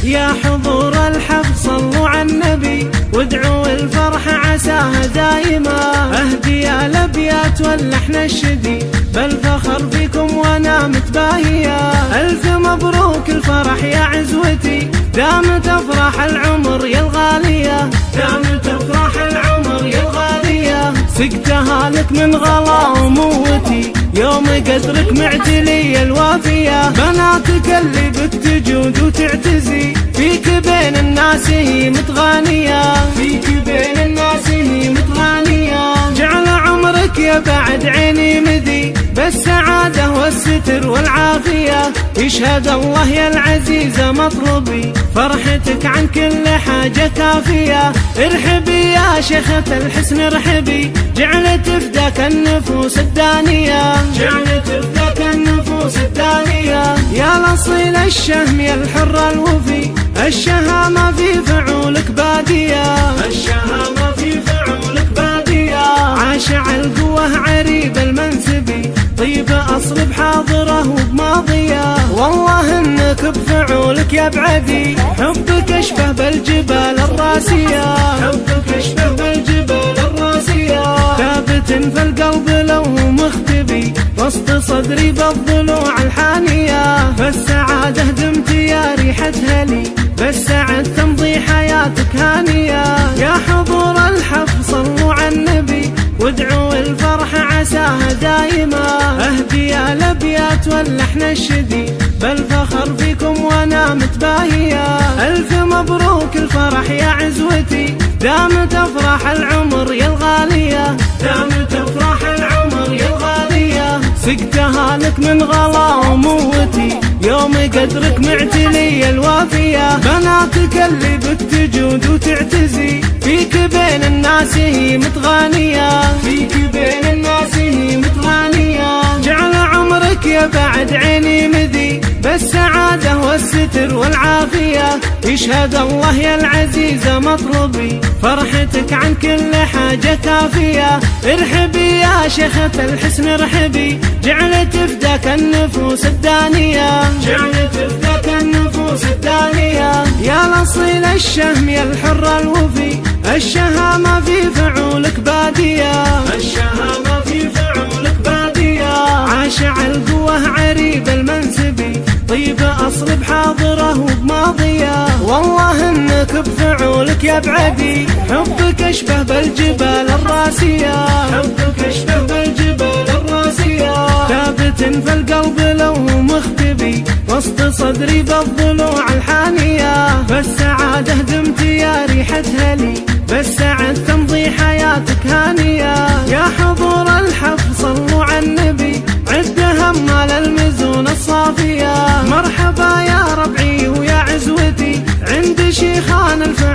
يا حضور الحفل صلوا على النبي وادعوا الفرح عساها دايما. اهدي الابيات واللحن الشدي بالفخر فيكم وانا متباهية. الف مبروك الفرح يا عزوتي دامت افراح العمر يا الغالية، دامت افراح العمر يا الغالية. سقتها لك من غلا وموتي يوم قدرك معتلي الوافية. بناتك اللي بك تجود وتعتزي فيك بين الناس هي متغانية، فيك بين الناس هي متغانية. جعل عمرك يا بعد عيني مدي بالسعادة والستر والعافية. يشهد الله يا العزيزة مطلبي فرحتك عن كل حاجة كافية. ارحبي يا شيخة الحسن ارحبي جعلت فداك النفوس الدانية، جعلت فداك النفوس الدانية. يا الأصيل الشهم يا الحر الوفي الشهامة في فعولك بادية، الشهامة في فعولك بادية. عاشع القوة عريب المنسبي طيب أصل بحاضره وبماضية. والله انك بفعولك يا بعدي حبك اشبه بالجبال الراسية، حبك اشبه بالجبال الراسية. ثابت في القلب لو مختبي وسط صدري بالضلوع الحانية. فالسعادة دمت يا ريحة هلي بالسعد تمضي حياتك هانية. يا حضور الحفل صلوا على النبي وادعوا الفرح عساها دايما. اهدي الابيات واللحن الشدي بالفخر فيكم وانا متباهية. الف مبروك الفرح يا عزوتي دامت افراح العمر يا الغالية، دامت افراح العمر يا الغالية. سقتها لك من غلا وموتي يوم قدرك معتلي الوافية. بناتك اللي بك تجود وتعتزي فيك بين الناس هي متغانية، فيك بين الناس هي متغانية. جعل عمرك يا بعد عيني مدي بالسعادة والستر والعافية. يشهد الله يا العزيزة مطلبي فرحتك عن كل حاجة كافية. ارحبي يا شيخة الحسن ارحبي جعلت فداك النفوس الدانية، جعلت فداك النفوس الدانية. يا الأصيل الشهم يا الحر الوفي الشهامة في فعولك بادية، الشهامة في فعولك بادية. عاشع القوة عريب المنسبي طيب أصل بحاضره وبماضية. والله انك بفعولك يا بعدي حبك اشبه بالجبال الراسية، حبك اشبه بالجبال الراسية. ثابت في القلب لو مختبي وسط صدري بالضلوع الحانية. فالسعادة دمت يا ريحة هلي بالسعد تمضي حياتك هانية. يا حضور الحفل صلوا على النبي عد همال المزون الصافية. مرحبا يا ربعي ويا عزوتي عند شيخان الفن